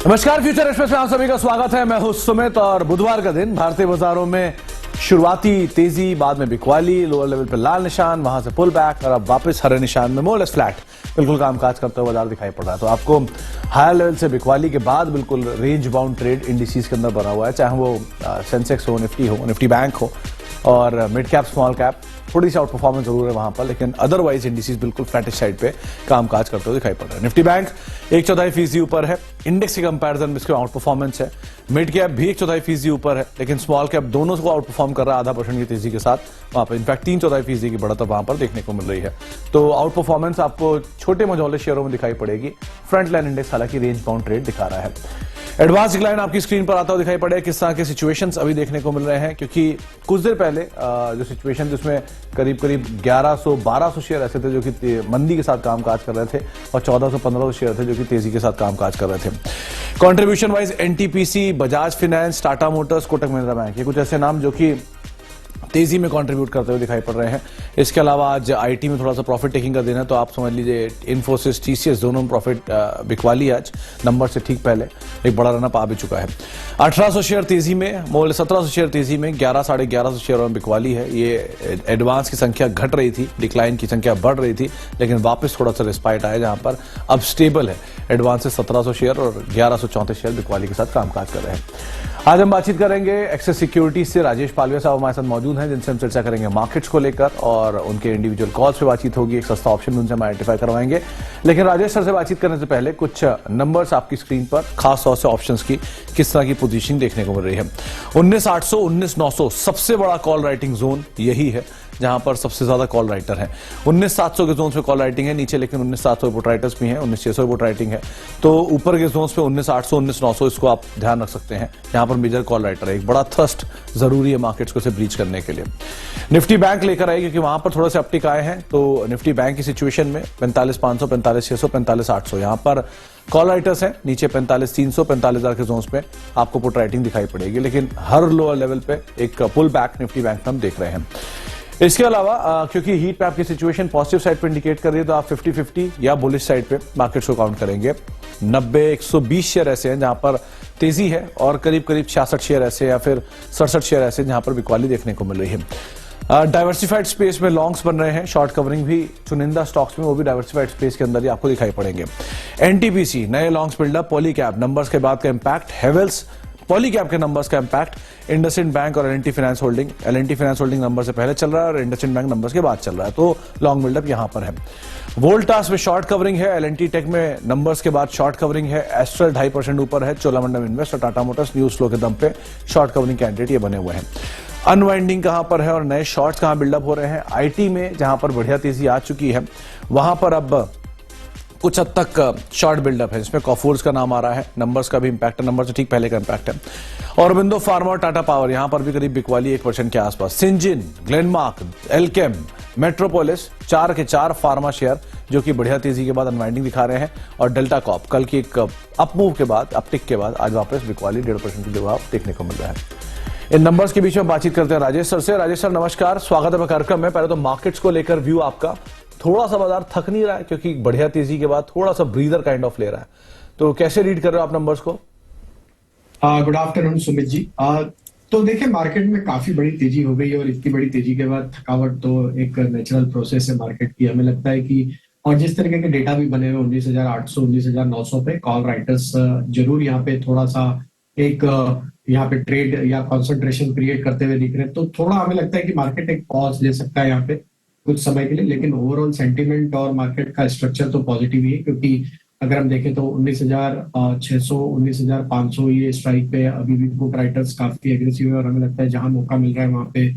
नमस्कार, future express में आप सभी का स्वागत है। मैं हूं सुमित और बुधवार का दिन भारतीय बाजारों में शुरुआती तेजी, बाद में बिकवाली, लोअर लेवल पे लाल निशान, वहां से पुल बैक और अब वापस हरे निशान में मोर लेस फ्लैट बिल्कुल कामकाज करते हुए बाजार दिखाई पड़ रहा है। तो आपको हायर लेवल से बिकवाली के बाद बिल्कुल रेंज बाउंड ट्रेड इंडिसेस के अंदर बना हुआ है, चाहे वो सेंसेक्स हो, निफ्टी बैंक हो और मिड कैप स्मॉल कैप। थोड़ी सी आउट परफॉर्मेंस जरूर है वहां पर, लेकिन अदरवाइज इंडिसेस बिल्कुल फ्लैटिश साइड पे कामकाज करते हुए दिखाई पड़ रहा है। निफ्टी बैंक 1/4% ऊपर है, इंडेक्स के कंपैरिजन में इसका आउट परफॉर्मेंस है। मिड कैप भी 1/4% ऊपर है, लेकिन स्मॉल कैप दोनों को आउट परफॉर्म कर रहा है 0.5% की तेजी के साथ। वहां पर इनफैक्ट 3/4% की बढ़त वहां पर देखने को मिल रही है। तो आउट परफॉर्मेंस आपको छोटे मझौले शेयरों में दिखाई पड़ेगी। फ्रंट लाइन इंडेक्स हालांकि रेंज बाउंड ट्रेड दिखा रहा है। एडवांस डिक्लाइन आपकी स्क्रीन पर आता हुआ दिखाई पड़ेगा। किस तरह के सिचुएशंस अभी देखने को मिल रहे हैं, क्योंकि कुछ देर पहले जो सिचुएशन जिसमें करीब 1100-1200 शेयर ऐसे थे जो कि मंदी के साथ कामकाज कर रहे थे और 1400-1500 शेयर थे जो कि तेजी के साथ कामकाज कर रहे थे। Contribution wise NTPC, Bajaj finance, Tata Motors, Kotak Mahindra bank, ये कुछ ऐसे नाम जो कि तेजी में कंट्रीब्यूट करते हुए दिखाई पड़ रहे हैं। इसके अलावा आज आईटी में थोड़ा सा प्रॉफिट टेकिंग का दिन है, तो आप समझ लीजिए इन्फोसिस, टीसीएस दोनों में प्रॉफिट बिकवाली आज नंबर से ठीक पहले एक बड़ा रनअप आ भी चुका है। 1800 शेयर तेजी में, मोल 1700 शेयर तेजी में, 1100-1150 शेयर में बिकवाली है। ये एडवांस की संख्या घट रही थी, डिक्लाइन की संख्या बढ़ रही थी, लेकिन वापस थोड़ा सा रिस्पाइट आया जहां पर अब स्टेबल है। एडवांस से 1700 शेयर और 1134 शेयर बिकवाली के साथ कामकाज कर रहे हैं। आज हम बातचीत करेंगे एक्सेस सिक्योरिटीज से। राजेश पालवे साहब हमारे साथ मौजूद हैं, जिनसे हम चर्चा करेंगे मार्केट्स को लेकर और उनके इंडिविजुअल कॉल्स पे बातचीत होगी। एक सस्ता ऑप्शन भी उनसे हम आइडेंटिफाई करवाएंगे। लेकिन राजेश सर से बातचीत करने से पहले कुछ नंबर्स आपकी स्क्रीन पर, खास तौर से ऑप्शंस की किस तरह की पोजीशनिंग देखने को मिल रही है। 19,800, 19,900 सबसे बड़ा कॉल राइटिंग जोन यही है, जहां पर सबसे ज्यादा कॉल राइटर है। 19,700 के जोन पे कॉल राइटिंग है, नीचे लेकिन 19,700 पुट राइटर्स भी हैं, 19,600 पुट राइटिंग है। तो ऊपर के जोन पे 19,800, 19,900 इसको आप ध्यान रख सकते हैं, यहां पर मेजर कॉल राइटर है। एक बड़ा थ्रस्ट जरूरी है मार्केट्स को से ब्रीच करने के लिए। निफ्टी बैंक लेकर आए क्योंकि वहां पर थोड़ा सा अपटिक आए हैं। तो निफ्टी बैंक की सिचुएशन में 45,500, 45,600, 45,800 यहां पर कॉल राइटर्स हैं। नीचे 45,300, 45,000 के जोन्स पे आपको पुट राइटिंग दिखाई पड़ेगी, लेकिन हर लोअर लेवल पे एक पुल बैक निफ्टी बैंक में हम देख रहे हैं। इसके अलावा क्योंकि हीट मैप की सिचुएशन पॉजिटिव साइड पे इंडिकेट कर रही है, तो आप 50-50 या बुलिश साइड पे मार्केट्स को काउंट करेंगे। 90-120 शेयर ऐसे हैं जहां पर तेजी है और करीब 66 शेयर ऐसे या फिर 67 शेयर ऐसे जहां पर बिकवाली देखने को मिल रही है। डाइवर्सिफाइड स्पेस में लॉन्ग्स बन रहे हैं, शॉर्ट कवरिंग भी चुनिंदा स्टॉक्स में, वो भी डाइवर्सिफाइड स्पेस के अंदर ही आपको दिखाई पड़ेंगे। एनटीपीसी, नए लॉन्ग्स बिल्डअप, पॉलीकैब नंबर्स के बाद का इंपैक्ट, हेवेल्स, पॉलीकैब के नंबर्स का इंपैक्ट, इंडसइंड बैंक और एलएनटी फाइनेंस होल्डिंग नंबर से पहले चल रहा है और इंडसइंड बैंक नंबर्स के बाद चल रहा है, तो लॉन्ग बिल्डअप यहां पर है। वोल्टास में शॉर्ट कवरिंग है, एलएनटी टेक में नंबर्स के बाद शॉर्ट कवरिंग है, एस्ट्रल 2.5% ऊपर है, चोलामंडलम इन्वेस्ट और टाटा मोटर्स न्यूज फ्लो के दम पे शॉर्ट कवरिंग कैंडिडेट ये बने हुए हैं। अनवाइंडिंग कहां पर है और नए शॉर्ट्स कहां बिल्डअप हो रहे हैं। आईटी में जहां पर बढ़िया तेजी आ चुकी है, वहां पर अब कुछ हद तक शॉर्ट बिल्डअप है, जिसमें कॉफोर्स का नाम आ रहा है, नंबर्स का भी इंपैक्ट है, नंबर से ठीक पहले का इंपैक्ट है। और बिंदो फार्मा और टाटा पावर यहां पर भी करीब बिकवाली 1% के आसपास। सिंजिन, ग्लेनमार्क, एल्केम, मेट्रोपोलिस 4 के 4 फार्मा शेयर जो कि बढ़िया तेजी के बाद अनवाइंडिंग दिखा रहे हैं। और डेल्टा कॉप कल की एक अपमूव के बाद, अपटिक के बाद आज वापस बिकवाली 1.5% की जवाब देखने को मिल रहा है। इन नंबर्स के बीच में बातचीत करते हैं राजेश सर से। राजेश सर नमस्कार, स्वागत है कार्यक्रम में। पहले तो मार्केट्स को लेकर व्यू आपका, थोड़ा सा बाजार थक नहीं रहा है क्योंकि बढ़िया तेजी के बाद थोड़ा सा ब्रीदर काइंड ऑफ ले रहा है, तो कैसे रीड कर रहे हो आप नंबर्स को? Good afternoon Sumit ji. तो देखिए, मार्केट में काफी बड़ी तेजी हो गई और इतनी बड़ी तेजी के बाद थकावट तो एक नेचुरल प्रोसेस है मार्केट की। हमें लगता है कि और जिस तरीके के डेटा भी बने हुए 19,800, 19,900 पे कॉल राइटर्स जरूर यहाँ पे थोड़ा सा एक यहाँ पे ट्रेड या कंसंट्रेशन क्रिएट करते हुए दिख रहे हैं, तो थोड़ा हमें लगता है कि मार्केट एक पॉज ले सकता है यहाँ पे कुछ समय के लिए। लेकिन ओवरऑल सेंटीमेंट और मार्केट का स्ट्रक्चर तो पॉजिटिव ही है, क्योंकि अगर हम देखें तो 19,600, 19,500 ये स्ट्राइक पे अभी भी पुट राइटर्स काफी एग्रेसिव है और हमें लगता है जहां मौका मिल रहा है वहां पे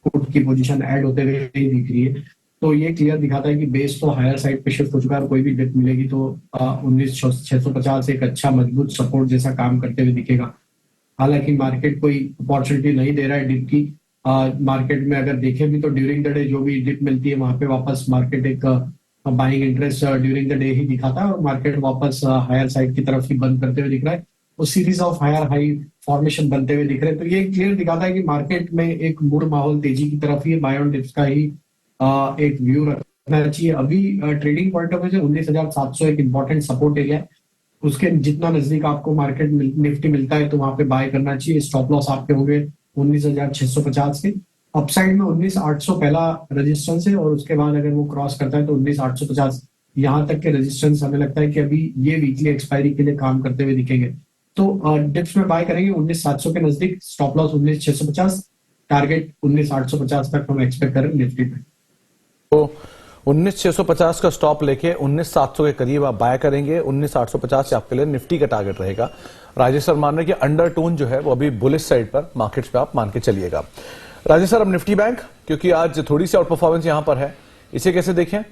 पुट की पोजीशन ऐड होते हुए ही दिख रही है। तो ये क्लियर दिखाता है कि बेस तो हायर साइड पे शिफ्ट हो चुका है और कोई भी डिप मिलेगी तो 19,650 एक अच्छा मजबूत सपोर्ट जैसा काम करते हुए दिखेगा। हालांकि मार्केट कोई अपॉर्चुनिटी नहीं दे रहा है डिप की। मार्केट में अगर देखें भी तो ड्यूरिंग द डे जो भी डिप मिलती है वहां पे वापस मार्केट एक buying interest during the day ही दिखाता है और मार्केट वापस हायर साइड की तरफ ही बंद करते हुए दिख रहा है। वो series of higher high formation बनते हुए दिख रहे हैं, तो ये क्लियर दिखाता है कि मार्केट में एक मूड माहौल तेजी की तरफ ही, बाय ऑन डिप्स का ही एक व्यू रखना चाहिए। अभी ट्रेडिंग पॉइंट ऑफ व्यू से 19,700 एक इंपॉर्टेंट सपोर्ट एरिया है। उसके जितना नजदीक आपको मार्केट निफ्टी मिलता है तो वहां पे बाय करना चाहिए। स्टॉप लॉस आपके होंगे 19,650 के। अपसाइड में 19,800 पहला रेजिस्टेंस है, और उसके बाद अगर वो क्रॉस करता है तो 19,850 यहाँ तक के रेजिस्टेंस हमें लगता है कि अभी ये वीकली एक्सपायरी के लिए काम करते हुए दिखेंगे। तो डिप्स में बाय करेंगे 19,700 के नजदीक, स्टॉप लॉस 19,650, टारगेट 19,850 तक हम एक्सपेक्ट करें निफ्टी में। तो 19,650 का स्टॉप लेके 19,700 के करीब आप बाय करेंगे। 19,850 से आपके लिए निफ्टी का टारगेट रहेगा। राजेश सर मान रहे हैं कि अंडरटोन जो है वो अभी बुलिश साइड पर मार्केट्स पे आप मान के चलिएगा। राजेश सर, अब निफ्टी बैंक, क्योंकि आज थोड़ी सी आउट परफॉर्मेंस यहां पर है, इसे कैसे देखें?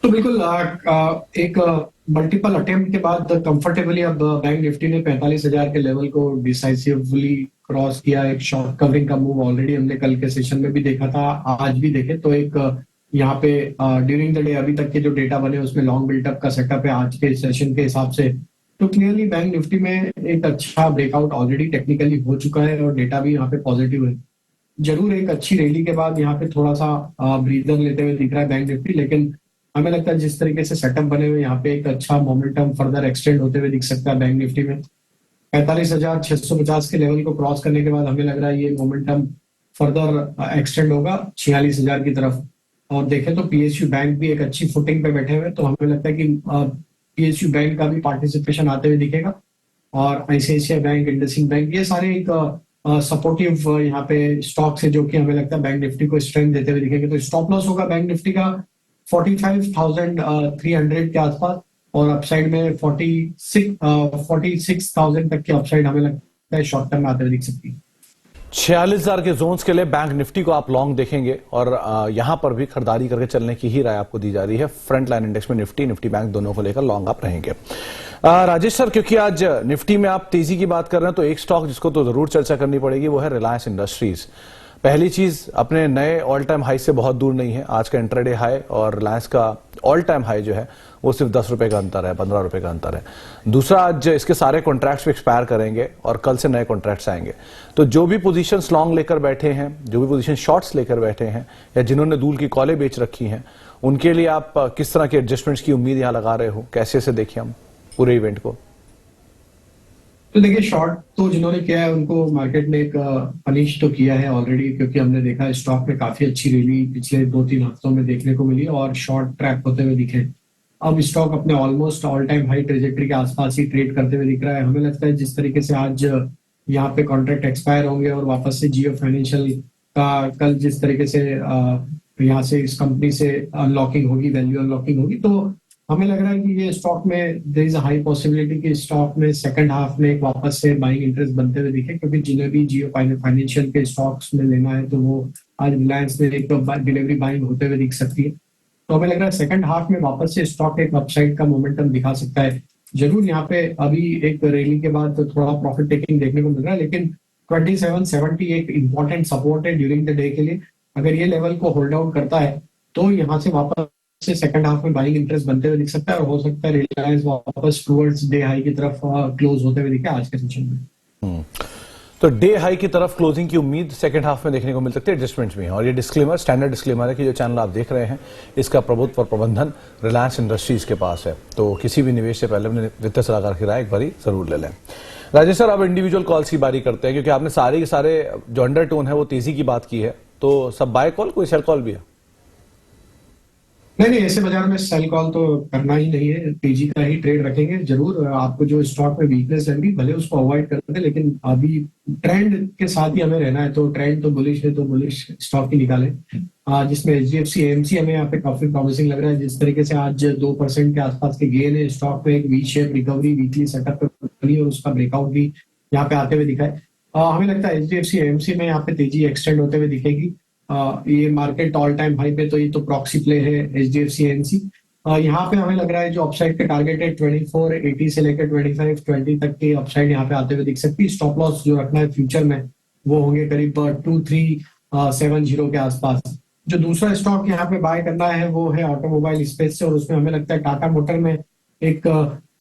तो बिल्कुल एक मल्टीपल अटेम्प्ट के बाद कंफर्टेबली अब बैंक निफ्टी ने 45,000 के लेवल को डिसाइसिवली क्रॉस किया। एक शॉर्ट कवरिंग का मूव ऑलरेडी हमने कल के सेशन में भी देखा था, आज भी देखे तो एक यहाँ पे ड्यूरिंग द डे अभी तक के जो डेटा बने उसमें लॉन्ग बिल्टअप का सेटअप है आज के सेशन के हिसाब से। तो क्लियरली बैंक निफ्टी में एक अच्छा ब्रेकआउट ऑलरेडी टेक्निकली हो चुका है और डेटा भी यहाँ पे पॉजिटिव है। जरूर एक अच्छी रैली के बाद यहाँ पे थोड़ा सा ब्रीदर लेते हुए दिख रहा है बैंक निफ्टी, लेकिन हमें लगता है जिस तरीके से सेटअप बने हुए यहाँ पे एक अच्छा मोमेंटम फर्दर एक्सटेंड होते हुए दिख सकता है बैंक निफ्टी में। 45,650 के लेवल को क्रॉस करने के बाद हमें लग रहा है ये मोमेंटम फर्दर एक्सटेंड होगा 46,000 की तरफ। और देखें तो पीएसयू बैंक भी एक अच्छी फुटिंग पे बैठे हुए, तो हमें लगता है कि पीएसयू बैंक का भी पार्टिसिपेशन आते हुए दिखेगा। और आईसीआईसीआई बैंक, इंडसइंड बैंक, ये सारे एक सपोर्टिव यहाँ पे स्टॉक्स है जो कि हमें लगता है बैंक निफ्टी को स्ट्रेंथ देते हुए दिखेंगे। तो स्टॉप लॉस होगा बैंक निफ्टी का 45,300 के आसपास, और अपसाइड में 46,000 तक की अपसाइड हमें लगता है शॉर्ट टर्म में आते हुए दिख सकती है। 46,000 के जोन्स के लिए बैंक निफ्टी को आप लॉन्ग देखेंगे और यहां पर भी खरीदारी करके चलने की ही राय आपको दी जा रही है। फ्रंट लाइन इंडेक्स में निफ्टी बैंक दोनों को लेकर लॉन्ग आप रहेंगे। राजेश सर, क्योंकि आज निफ्टी में आप तेजी की बात कर रहे हैं तो एक स्टॉक जिसको तो जरूर चर्चा करनी पड़ेगी वो है रिलायंस इंडस्ट्रीज। पहली चीज, अपने नए ऑल टाइम हाई से बहुत दूर नहीं है। आज का इंट्राडे हाई और रिलायंस का ऑल टाइम हाई जो है वो सिर्फ 10 रुपए का अंतर है, 15 रुपए का अंतर है। दूसरा, आज इसके सारे कॉन्ट्रैक्ट्स भी एक्सपायर करेंगे और कल से नए कॉन्ट्रैक्ट्स आएंगे। तो जो भी पोजीशंस लॉन्ग लेकर बैठे हैं, जो भी पोजीशन शॉर्ट्स लेकर बैठे हैं, या जिन्होंने दूल की कॉलें बेच रखी हैं, उनके लिए आप किस तरह के एडजस्टमेंट्स की उम्मीद यहां लगा रहे हो? कैसे से देखिए हम पूरे इवेंट को? तो देखिए, शॉर्ट तो जिन्होंने किया है उनको मार्केट ने एक पनिश तो किया है ऑलरेडी, क्योंकि हमने देखा है स्टॉक में काफी अच्छी रैली पिछले 2-3 हफ्तों में देखने को मिली और शॉर्ट ट्रैक होते हुए दिखे। अब स्टॉक अपने almost all time high trajectory के आसपास ही ट्रेड करते हुए दिख रहा है। हमें लगता है जिस तरीके से आज यहाँ पे कॉन्ट्रैक्ट एक्सपायर होंगे और वापस से जियो फाइनेंशियल का कल जिस तरीके से यहाँ से इस कंपनी से अनलॉकिंग होगी, वैल्यू अनलॉकिंग होगी, तो हमें लग रहा है कि ये स्टॉक में there is a high possibility कि स्टॉक में सेकंड हाफ में एक वापस से बाइंग इंटरेस्ट बनते हुए दिखे, क्योंकि जिन्हें भी जियो फाइनेंशियल के स्टॉक्स में लेना है तो वो आज रिलायंस में एक डिलीवरी बाइंग होते हुए दिख सकती है। तो हमें लग रहा है सेकंड हाफ में वापस से स्टॉक एक अपसाइड का मोमेंटम दिखा सकता है। जरूर यहाँ पे अभी एक रैली के बाद तो थोड़ा प्रॉफिट टेकिंग देखने को मिल रहा है, लेकिन 2770 एक इंपॉर्टेंट सपोर्ट है ड्यूरिंग द डे के लिए। अगर ये लेवल को होल्ड आउट करता है तो यहाँ से वापस से सेकंड हाफ में बाइंग इंटरेस्ट बनते हुए दिख सकता है, और हो सकता है रिलायंस वापस टुवर्ड्स डे हाई की तरफ क्लोज होते हुए दिखे आज के सेशन में। तो डे हाई की तरफ क्लोजिंग की उम्मीद सेकंड हाफ में देखने को मिल सकती है एडजस्टमेंट्स में। और ये डिस्क्लेमर, स्टैंडर्ड डिस्क्लेमर है कि जो चैनल आप देख रहे हैं इसका प्रभुत्व और प्रबंधन रिलायंस इंडस्ट्रीज के पास है। तो किसी भी निवेश से पहले अपने वित्तीय सलाहकार की राय एक बारी जरूर ले लें। राजेश सर, अब इंडिविजुअल कॉल्स की बारी करते हैं, क्योंकि आपने सारे के सारे जो अंडरटोन है वो तेजी की बात की है, तो सब बाय कॉल, कोई सेल कॉल भी है? नहीं, ऐसे बाजार में सेल कॉल तो करना ही नहीं है, तेजी का ही ट्रेड रखेंगे। जरूर आपको जो स्टॉक में वीकनेस लग रही भले उसको अवॉइड कर दे, लेकिन अभी ट्रेंड के साथ ही हमें रहना है। तो ट्रेंड तो बुलिश है तो बुलिश स्टॉक ही निकाले, जिसमें एचडीएफसी एएमसी हमें यहाँ पे काफी प्रॉमिसिंग लग रहा है। जिस तरीके से आज 2% के आसपास के गेन है स्टॉक में, एक V shape recovery weekly setup पे बनी और उसका ब्रेकआउट भी यहाँ पे आते हुए दिखा है। हमें लगता है एचडीएफसी एएमसी में यहाँ पे तेजी एक्सटेंड होते हुए दिखेगी। ये मार्केट ऑल टाइम हाई पे, तो ये तो प्रॉक्सी प्ले है एचडीएफसी एएमसी। यहाँ पे हमें लग रहा है जो अपसाइड के टारगेट है 2480 से लेकर 2520 तक के अपसाइड यहाँ पे आते हुए दिख सकती है। स्टॉप लॉस जो रखना है फ्यूचर में वो होंगे करीब 2370 के आसपास। जो दूसरा स्टॉक यहाँ पे बाय करना है वो है ऑटोमोबाइल स्पेस से, और उसमें हमें लगता है टाटा मोटर में एक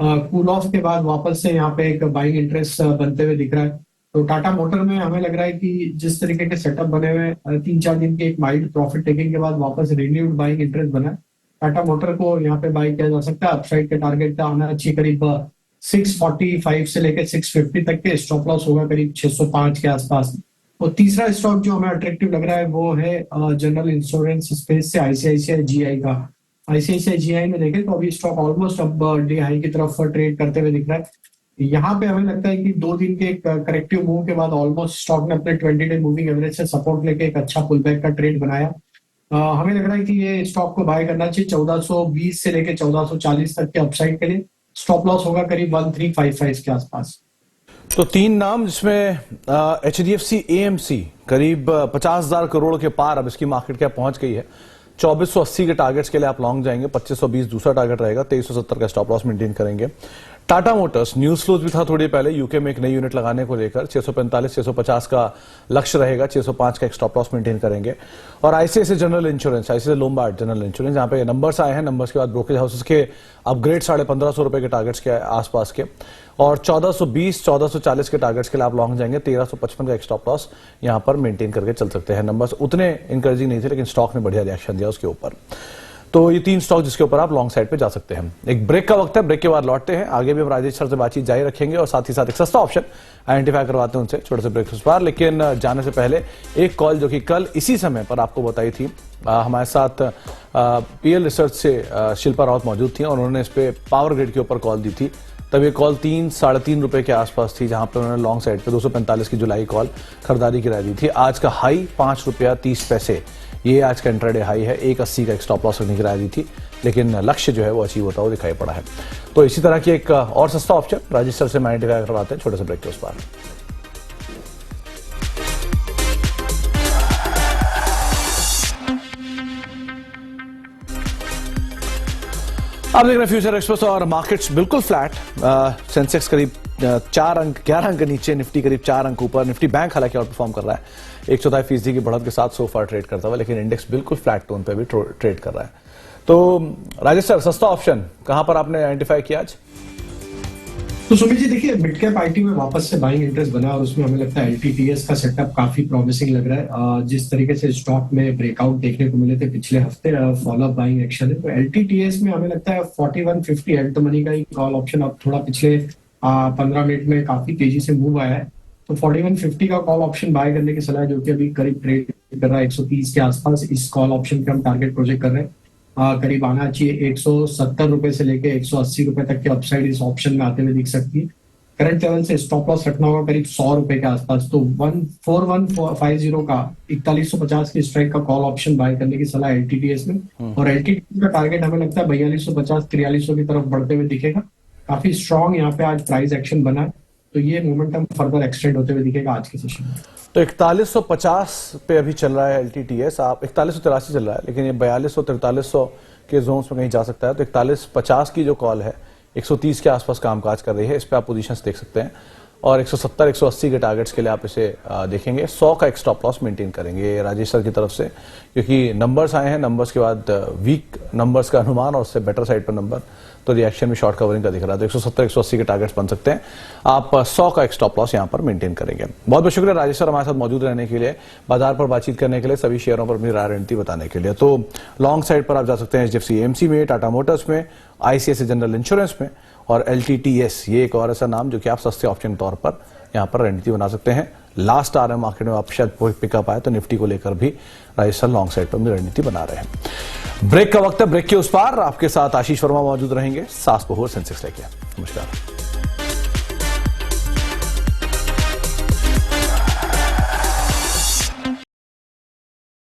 कूल ऑफ के बाद वापस से यहाँ पे एक बाइंग इंटरेस्ट बनते हुए दिख रहा है। तो टाटा मोटर में हमें लग रहा है कि जिस तरीके के सेटअप बने हुए 3-4 दिन के एक माइल्ड प्रॉफिट टेकिंग के बाद वापस रिन्यूड बाइंग इंटरेस्ट बना है। टाटा मोटर को यहाँ पे बाय किया जा सकता है। अपसाइड के टारगेट आना चाहिए करीब 645 से लेकर 650 तक के। स्टॉप लॉस होगा करीब 605 के आसपास। और तीसरा स्टॉक जो हमें अट्रैक्टिव लग रहा है वो है जनरल इंश्योरेंस स्पेस से आईसीआईसीआई जीआई का। आईसीआईसीआई जीआई में देखें तो अभी स्टॉक ऑलमोस्ट अब डे हाई की तरफ ट्रेड करते हुए दिख रहा है। यहाँ पे हमें लगता है कि 2 दिन के करेक्टिव मूव के बाद ऑलमोस्ट स्टॉक ने अपने 20 डे मूविंग एवरेज से सपोर्ट लेके एक अच्छा पुल बैक का ट्रेड बनाया। हमें लग रहा है कि ये स्टॉक को बाय करना चाहिए 1420 से लेके 1440 तक के अपसाइड के लिए। स्टॉप लॉस होगा करीब 1355 के आसपास। तो 3 नाम जिसमें HDFC AMC करीब 50,000 करोड़ के पार अब इसकी मार्केट कैप पहुंच गई है। 2480 के टारगेट्स के लिए आप लॉन्ग जाएंगे, 2520 दूसरा टारगेट रहेगा, 2370 का स्टॉप लॉस मेंटेन करेंगे। टाटा मोटर्स न्यूज फ्लोज भी था थोड़ी पहले यूके में एक नई यूनिट लगाने को लेकर, 645-650 का लक्ष्य रहेगा, 605 का एक स्टॉप लॉस मेंटेन करेंगे। और ICICI general insurance, ICICI Lombard general insurance, जहां पे नंबर्स आए हैं, नंबर्स के बाद ब्रोकरेज हाउसेस के अपग्रेड 1550 रुपए के टारगेट्स के आसपास के, और 1420-1440 के टारगेट्स के लिए आप लॉन्ग जाएंगे, 1355 का एक स्टॉप लॉस यहां पर मेंटेन करके चल सकते हैं। नंबर्स उतने इंकरेजिंग नहीं थे लेकिन स्टॉक ने बढ़िया रिएक्शन दिया उसके ऊपर। तो ये 3 स्टॉक जिसके ऊपर आप लॉन्ग साइड पे जा सकते हैं। एक ब्रेक का वक्त है, ब्रेक के बाद लौटते हैं। आगे भी हम राजेश सर से बातचीत जारी रखेंगे और साथ ही साथ एक सस्ता ऑप्शन आइडेंटिफाई करवाते हैं उनसे छोटे से ब्रेक पर। लेकिन जाने से पहले एक कॉल जो कि कल इसी समय पर आपको बताई थी, हमारे साथ PL रिसर्च से शिल्पा रावत मौजूद थी और उन्होंने इस पे पावर ग्रिड के ऊपर कॉल दी थी। तब ये कॉल 3-3.5 रुपए के आसपास थी, जहां पर उन्होंने लॉन्ग साइड पे 245 की जुलाई कॉल खरीदारी की राय दी थी। आज का हाई 5 रुपया 30 पैसे, ये आज का इंट्राडे हाई है। 180 का एक स्टॉप लॉस रखने की राय दी थी, लेकिन लक्ष्य जो है वो अचीव होता हुआ दिखाई पड़ा है। तो इसी तरह की एक और सस्ता ऑप्शन राजेश सर से आइडेंटिफाई करवाते हैं छोटे से ब्रेक के उस पार। आप देख रहे हैं फ्यूचर एक्सप्रेस और मार्केट्स बिल्कुल फ्लैट। सेंसेक्स करीब 4 अंक 11 अंक नीचे, निफ्टी करीब 4 अंक ऊपर। निफ्टी बैंक हालांकि आउट परफॉर्म कर रहा है 1/4% की बढ़त के साथ सोफा ट्रेड करता हुआ, लेकिन इंडेक्स बिल्कुल फ्लैट टोन पे भी ट्रेड कर रहा है। तो राजेश सर, सस्ता ऑप्शन कहां पर आपने आइडेंटिफाई किया आज? तो सुमित जी देखिए, मिड कैप आईटी में वापस से बाइंग इंटरेस्ट बना और उसमें हमें लगता है एलटीटीएस का सेटअप काफी प्रॉमिसिंग लग रहा है। जिस तरीके से स्टॉक में ब्रेकआउट देखने को मिले थे पिछले हफ्ते, फॉलो अप बाइंग एक्शन है। तो एलटीटीएस में हमें लगता है 4150 एट द मनी का ही कॉल ऑप्शन अब थोड़ा पिछले 15 मिनट में काफी तेजी से मूव आया है। तो 4150 का कॉल ऑप्शन बाय करने की सलाह, जो कि अभी करीब ट्रेड कर रहा है 130 के आसपास। इस कॉल ऑप्शन पे हम टारगेट प्रोजेक्ट कर रहे हैं। करीब आना चाहिए 170 रुपए से लेके 180 रुपए तक के अपसाइड इस ऑप्शन में आते हुए दिख सकती है। करंट लेवल से स्टॉप लॉस रखना होगा करीब 100 रुपए के आसपास। तो 14150 का 4150 की स्ट्राइक का कॉल ऑप्शन बाय करने की सलाह एलटीटीएस में। और एलटीटीएस का टारगेट हमें लगता है 4250-4300 की तरफ बढ़ते हुए दिखेगा। काफी स्ट्रॉन्ग यहाँ पे आज प्राइस एक्शन बना है, तो ये मोमेंटम फर्दर एक्सटेंड होते हुए दिखेगा आज के सेशन में। तो 4150 पे अभी चल रहा है एलटीटीएस, आप 4183 चल रहा है, लेकिन ये 4200-4300 के जोन्स में कहीं जा सकता है। तो 4150 की जो कॉल है 130 के आसपास कामकाज कर रही है, इस पे आप पोजीशंस देख सकते हैं। और 170-180 के टारगेट्स के लिए आप इसे देखेंगे। 100 का एक स्टॉप लॉस मेंटेन करेंगे राजेश सर की तरफ से, क्योंकि नंबर्स आए हैं, नंबर्स के बाद वीक नंबर्स का अनुमान और उससे बेटर साइड पर नंबर, तो रिएक्शन भी शॉर्ट कवरिंग का दिख रहा है। तो 170-180 के टारगेट्स बन सकते हैं। आप 100 का एक स्टॉप लॉस यहां पर मेंटेन करेंगे। बहुत बहुत शुक्रिया राजेश सर हमारे साथ मौजूद रहने के लिए, बाजार पर बातचीत करने के लिए, सभी शेयरों पर अपनी राय रणनीति बताने के लिए। तो लॉन्ग साइड पर आप जा सकते हैं HDFC AMC में, टाटा मोटर्स में, ICICI जनरल इंश्योरेंस में और LTTS, ये एक और ऐसा नाम जो कि आप सस्ते ऑप्शन के तौर पर यहां पर रणनीति बना सकते हैं। लास्ट आ रहे मार्केट में आप शायद पिकअप आए तो निफ्टी को लेकर भी राजेश सर लॉन्ग साइड पर अपनी रणनीति बना रहे हैं। ब्रेक का वक्त है, ब्रेक के उस पार आपके साथ आशीष वर्मा मौजूद रहेंगे, सास बहू सेंसेक्स लेके। नमस्कार।